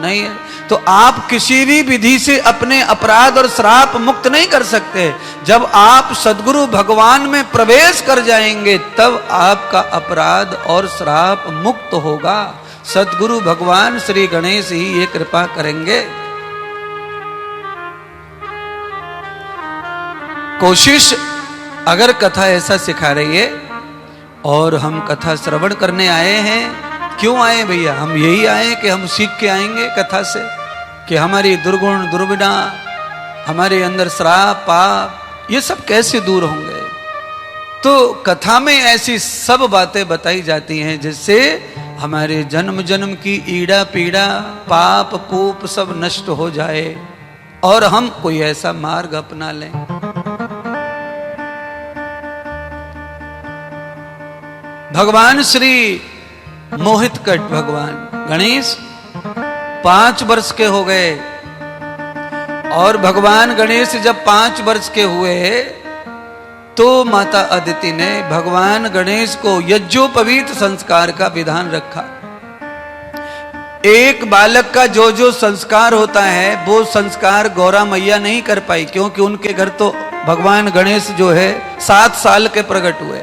नहीं है। तो आप किसी भी विधि से अपने अपराध और श्राप मुक्त नहीं कर सकते। जब आप सद्गुरु भगवान में प्रवेश कर जाएंगे तब आपका अपराध और श्राप मुक्त होगा। सद्गुरु भगवान श्री गणेश ही ये कृपा करेंगे। कोशिश अगर कथा ऐसा सिखा रही है और हम कथा श्रवण करने आए हैं, क्यों आए भैया? हम यही आए कि हम सीख के आएंगे कथा से कि हमारी दुर्गुण दुर्विना, हमारे अंदर श्राप पाप ये सब कैसे दूर होंगे। तो कथा में ऐसी सब बातें बताई जाती हैं जिससे हमारे जन्म जन्म की ईड़ा पीड़ा पाप पूप सब नष्ट हो जाए और हम कोई ऐसा मार्ग अपना लें। भगवान श्री मोहितकट भगवान गणेश 5 वर्ष के हो गए और भगवान गणेश जब 5 वर्ष के हुए तो माता अदिति ने भगवान गणेश को यज्ञोपवीत संस्कार का विधान रखा। एक बालक का जो जो संस्कार होता है वो संस्कार गौरा मैया नहीं कर पाई, क्योंकि उनके घर तो भगवान गणेश जो है 7 साल के प्रकट हुए।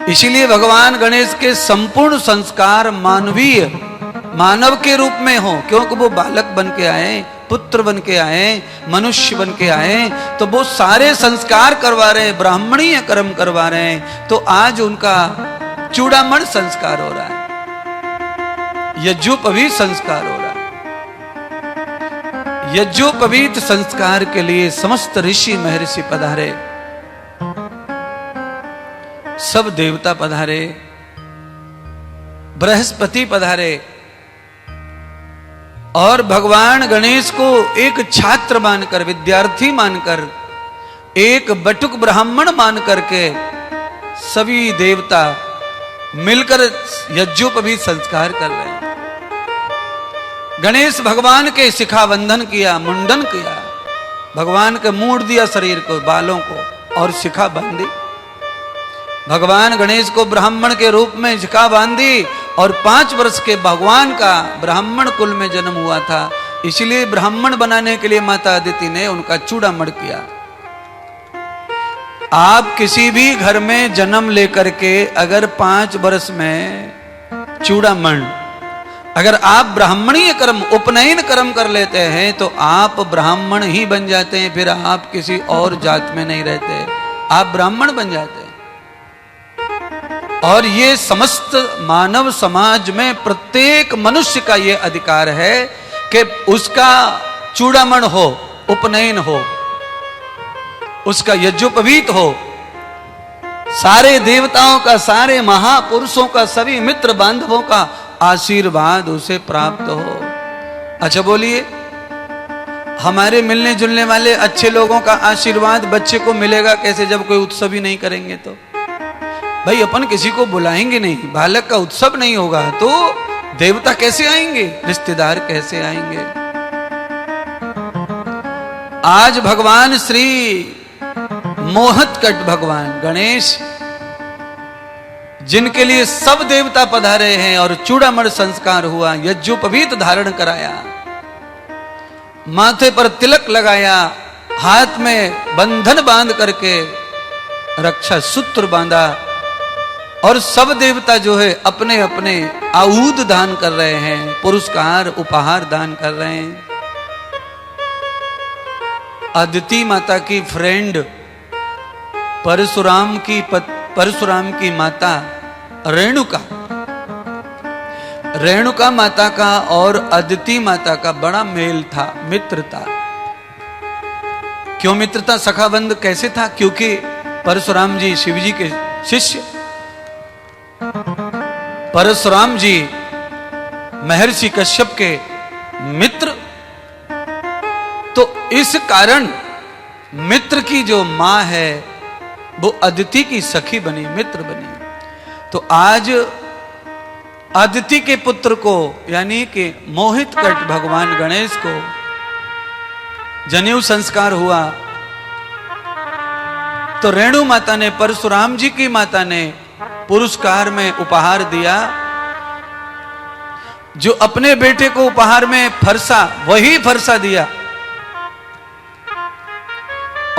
इसीलिए भगवान गणेश के संपूर्ण संस्कार मानवीय मानव के रूप में हो, क्योंकि वो बालक बन के आए, पुत्र बन के आए, मनुष्य बन के आए, तो वो सारे संस्कार करवा रहे, ब्राह्मणीय कर्म करवा रहे हैं। तो आज उनका चूड़ामण संस्कार हो रहा है, यज्ञोपवीत संस्कार हो रहा है। यज्ञोपवीत संस्कार के लिए समस्त ऋषि महर्षि पधारे, सब देवता पधारे, बृहस्पति पधारे और भगवान गणेश को एक छात्र मानकर, विद्यार्थी मानकर, एक बटुक ब्राह्मण मान करके सभी देवता मिलकर यज्ञोपवीत संस्कार कर रहे हैं। गणेश भगवान के शिखा बंधन किया, मुंडन किया, भगवान के मूड़ दिया शरीर को, बालों को, और शिखा बांधी। भगवान गणेश को ब्राह्मण के रूप में शिखा बांधी और 5 वर्ष के भगवान का ब्राह्मण कुल में जन्म हुआ था, इसलिए ब्राह्मण बनाने के लिए माता अदिति ने उनका चूड़ामण किया। आप किसी भी घर में जन्म लेकर के अगर 5 वर्ष में चूड़ामण, अगर आप ब्राह्मणीय कर्म, उपनयन कर्म कर लेते हैं तो आप ब्राह्मण ही बन जाते हैं, फिर आप किसी और जात में नहीं रहते, आप ब्राह्मण बन जाते हैं। और ये समस्त मानव समाज में प्रत्येक मनुष्य का ये अधिकार है कि उसका चूड़ामण हो, उपनयन हो, उसका यज्ञोपवीत हो, सारे देवताओं का, सारे महापुरुषों का, सभी मित्र बांधवों का आशीर्वाद उसे प्राप्त हो। अच्छा बोलिए, हमारे मिलने जुलने वाले अच्छे लोगों का आशीर्वाद बच्चे को मिलेगा कैसे जब कोई उत्सव ही नहीं करेंगे? तो भाई अपन किसी को बुलाएंगे नहीं, बालक का उत्सव नहीं होगा तो देवता कैसे आएंगे, रिश्तेदार कैसे आएंगे? आज भगवान श्री मोहितकट भगवान गणेश, जिनके लिए सब देवता पधारे हैं और चूड़ामण संस्कार हुआ, यज्ञोपवीत धारण कराया, माथे पर तिलक लगाया, हाथ में बंधन बांध करके रक्षा सूत्र बांधा, और सब देवता जो है अपने अपने आऊद दान कर रहे हैं, पुरस्कार उपहार दान कर रहे हैं। अदिति माता की फ्रेंड परशुराम की माता रेणुका माता का और अदिति माता का बड़ा मेल था, मित्रता। क्यों मित्रता, सखाबंध कैसे था? क्योंकि परशुराम जी शिव जी के शिष्य, परशुराम जी महर्षि कश्यप के मित्र, तो इस कारण मित्र की जो मां है वो अदिति की सखी बनी, मित्र बनी। तो आज अदिति के पुत्र को यानी कि मोहितकट भगवान गणेश को जनेऊ संस्कार हुआ, तो रेणु माता ने, परशुराम जी की माता ने पुरस्कार में उपहार दिया, जो अपने बेटे को उपहार में फरसा, वही फरसा दिया,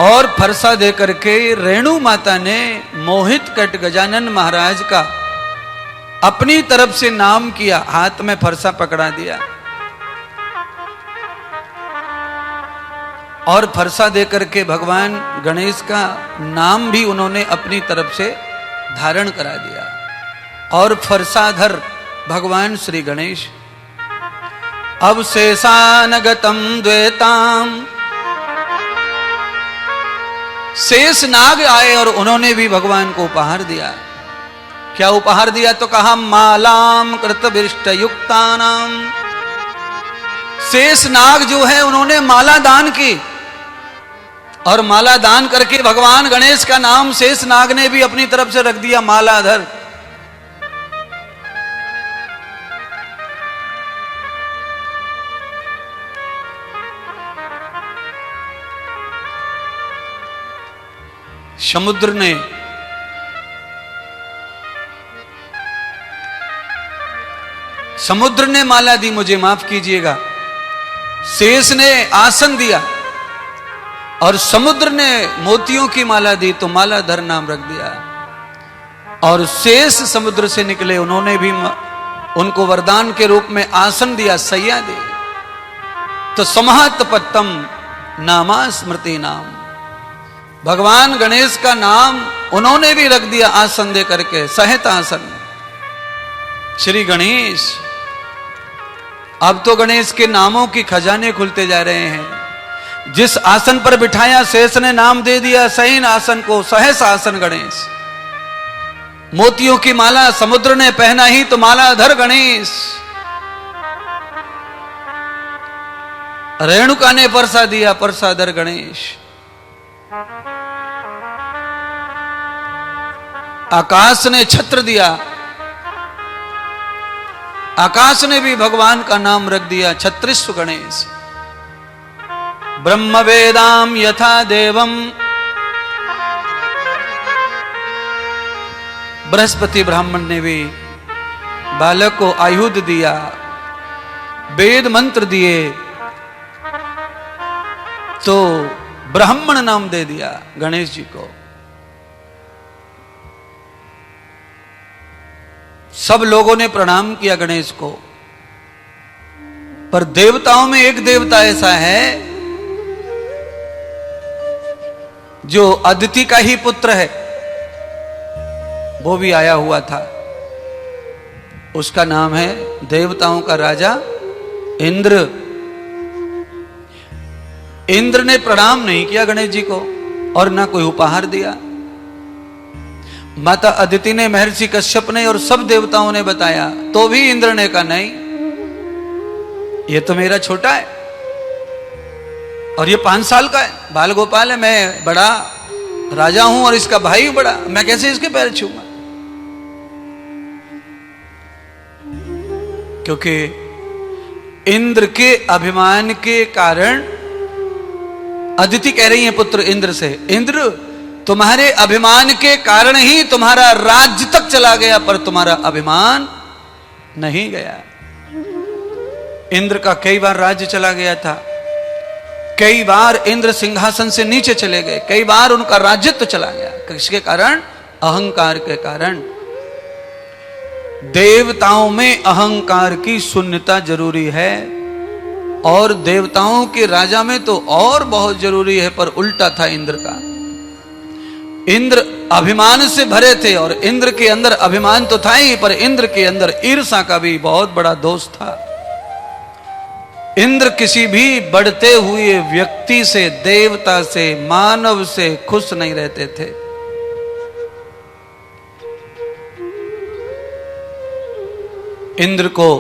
और फरसा दे करके रेणु माता ने मोहितकट गजानन महाराज का अपनी तरफ से नाम किया, हाथ में फरसा पकड़ा दिया। और फरसा दे करके भगवान गणेश का नाम भी उन्होंने अपनी तरफ से धारण करा दिया। और फरसाधर भगवान श्री गणेश। अब शेषानगतम द्वैताम, शेष नाग आए और उन्होंने भी भगवान को उपहार दिया। क्या उपहार दिया? तो कहा मालाम कृतविष्ट युक्तानाम। शेष नाग जो है उन्होंने माला दान की, और माला दान करके भगवान गणेश का नाम शेष नाग ने भी अपनी तरफ से रख दिया, मालाधर। समुद्र ने माला दी, मुझे माफ कीजिएगा। शेष ने आसन दिया और समुद्र ने मोतियों की माला दी, तो मालाधर नाम रख दिया। और शेष समुद्र से निकले, उन्होंने भी उनको वरदान के रूप में आसन दिया, सैया दी। तो समहत पत्तम नामा स्मृति नाम, भगवान गणेश का नाम उन्होंने भी रख दिया आसन दे करके, सहित आसन। श्री गणेश। अब तो गणेश के नामों की खजाने खुलते जा रहे हैं। जिस आसन पर बिठाया शेष ने नाम दे दिया सहीन आसन को, सहस आसन गणेश। मोतियों की माला समुद्र ने पहना ही तो मालाधर गणेश। रेणुका ने परसा दिया, परसाधर गणेश। आकाश ने छत्र दिया, आकाश ने भी भगवान का नाम रख दिया, छत्रिस्व गणेश। ब्रह्म वेदाम यथा देवम, बृहस्पति ब्राह्मण ने भी बालक को आयुध दिया, वेद मंत्र दिए, तो ब्राह्मण नाम दे दिया गणेश जी को। सब लोगों ने प्रणाम किया गणेश को। पर देवताओं में एक देवता ऐसा है जो अदिति का ही पुत्र है, वो भी आया हुआ था। उसका नाम है देवताओं का राजा इंद्र। इंद्र ने प्रणाम नहीं किया गणेश जी को और ना कोई उपहार दिया। माता अदिति ने, महर्षि कश्यप ने और सब देवताओं ने बताया, तो भी इंद्र ने कहा नहीं, ये तो मेरा छोटा है और ये 5 साल का है, बाल गोपाल है, मैं बड़ा राजा हूं और इसका भाई बड़ा, मैं कैसे इसके पैर छूंगा? क्योंकि इंद्र के अभिमान के कारण अदिति कह रही है पुत्र इंद्र से, इंद्र तुम्हारे अभिमान के कारण ही तुम्हारा राज्य तक चला गया, पर तुम्हारा अभिमान नहीं गया। इंद्र का कई बार राज्य चला गया था, कई बार इंद्र सिंहासन से नीचे चले गए, कई बार उनका राज्यत्व चला गया। किसके कारण? अहंकार के कारण। देवताओं में अहंकार की शून्यता जरूरी है, और देवताओं के राजा में तो और बहुत जरूरी है, पर उल्टा था इंद्र का। इंद्र अभिमान से भरे थे और इंद्र के अंदर अभिमान तो था ही, पर इंद्र के अंदर ईर्ष्या का भी बहुत बड़ा दोष था। इंद्र किसी भी बढ़ते हुए व्यक्ति से, देवता से, मानव से खुश नहीं रहते थे। इंद्र को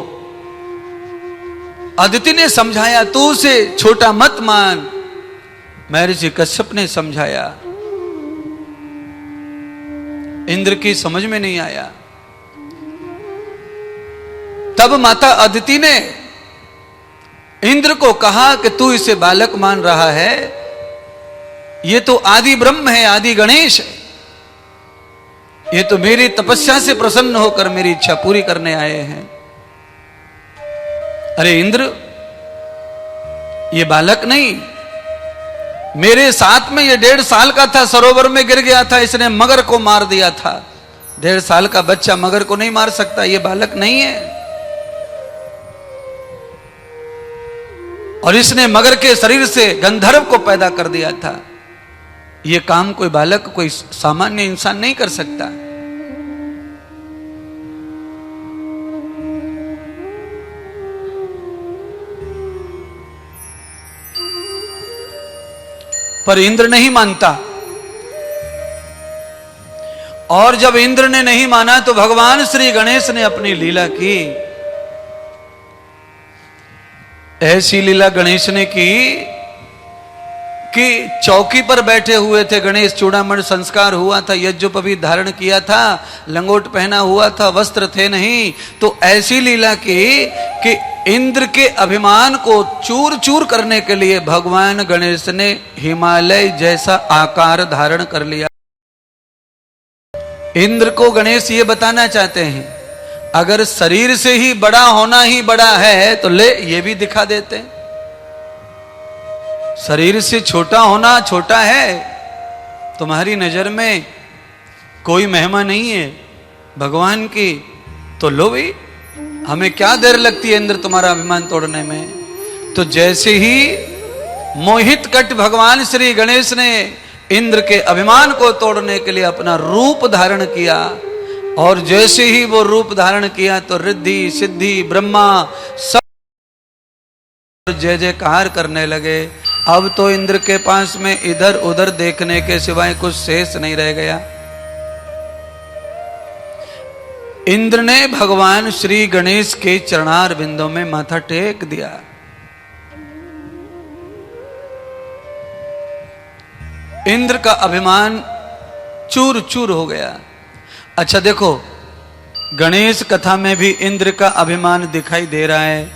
अदिति ने समझाया, तू उसे छोटा मत मान। महर्षि कश्यप ने समझाया, इंद्र की समझ में नहीं आया। तब माता अदिति ने इंद्र को कहा कि तू इसे बालक मान रहा है, ये तो आदि ब्रह्म है, आदि गणेश है, ये तो मेरी तपस्या से प्रसन्न होकर मेरी इच्छा पूरी करने आए हैं। अरे इंद्र, ये बालक नहीं, मेरे साथ में ये 1.5 साल का था, सरोवर में गिर गया था, इसने मगर को मार दिया था। 1.5 साल का बच्चा मगर को नहीं मार सकता, ये बालक नहीं है। और इसने मगर के शरीर से गंधर्व को पैदा कर दिया था। यह काम कोई बालक, कोई सामान्य इंसान नहीं कर सकता। पर इंद्र नहीं मानता, और जब इंद्र ने नहीं माना तो भगवान श्री गणेश ने अपनी लीला की। ऐसी लीला गणेश ने की कि चौकी पर बैठे हुए थे गणेश, चूड़ामणि संस्कार हुआ था, यज्ञोपवीत धारण किया था, लंगोट पहना हुआ था, वस्त्र थे नहीं, तो ऐसी लीला की कि इंद्र के अभिमान को चूर चूर करने के लिए भगवान गणेश ने हिमालय जैसा आकार धारण कर लिया। इंद्र को गणेश ये बताना चाहते हैं, अगर शरीर से ही बड़ा होना ही बड़ा है तो ले ये भी दिखा देते हैं। शरीर से छोटा होना छोटा है, तुम्हारी नजर में कोई महिमा नहीं है भगवान की, तो लो भाई, हमें क्या देर लगती है इंद्र तुम्हारा अभिमान तोड़ने में। तो जैसे ही मोहित कट भगवान श्री गणेश ने इंद्र के अभिमान को तोड़ने के लिए अपना रूप धारण किया, और जैसे ही वो रूप धारण किया तो रिद्धि सिद्धि ब्रह्मा सब जय जयकार करने लगे। अब तो इंद्र के पास में इधर उधर देखने के सिवाय कुछ शेष नहीं रह गया। इंद्र ने भगवान श्री गणेश के चरणार बिंदों में माथा टेक दिया। इंद्र का अभिमान चूर चूर हो गया। अच्छा देखो, गणेश कथा में भी इंद्र का अभिमान दिखाई दे रहा है,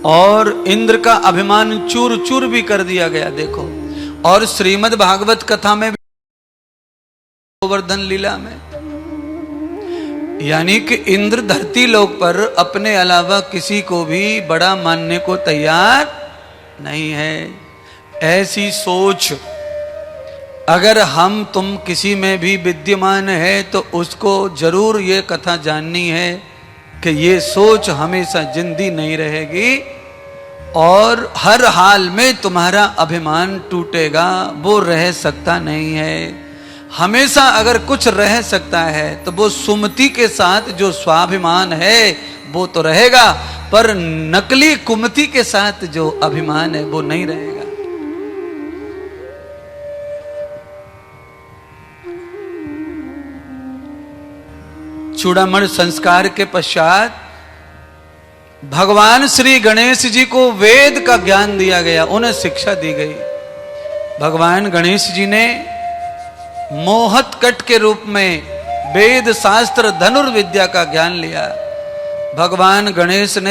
और इंद्र का अभिमान चूर चूर भी कर दिया गया। देखो, और श्रीमद् भागवत कथा में भी, गोवर्धन लीला में, यानी कि इंद्र धरती लोक पर अपने अलावा किसी को भी बड़ा मानने को तैयार नहीं है। ऐसी सोच अगर हम तुम किसी में भी विद्यमान है तो उसको जरूर ये कथा जाननी है कि ये सोच हमेशा जिंदी नहीं रहेगी, और हर हाल में तुम्हारा अभिमान टूटेगा, वो रह सकता नहीं है। हमेशा अगर कुछ रह सकता है तो वो सुमति के साथ जो स्वाभिमान है वो तो रहेगा, पर नकली कुमति के साथ जो अभिमान है वो नहीं रहेगा। चूड़ामणि संस्कार के पश्चात भगवान श्री गणेश जी को वेद का ज्ञान दिया गया, उन्हें शिक्षा दी गई। भगवान गणेश जी ने मोहत कट के रूप में वेद शास्त्र धनुर्विद्या का ज्ञान लिया। भगवान गणेश ने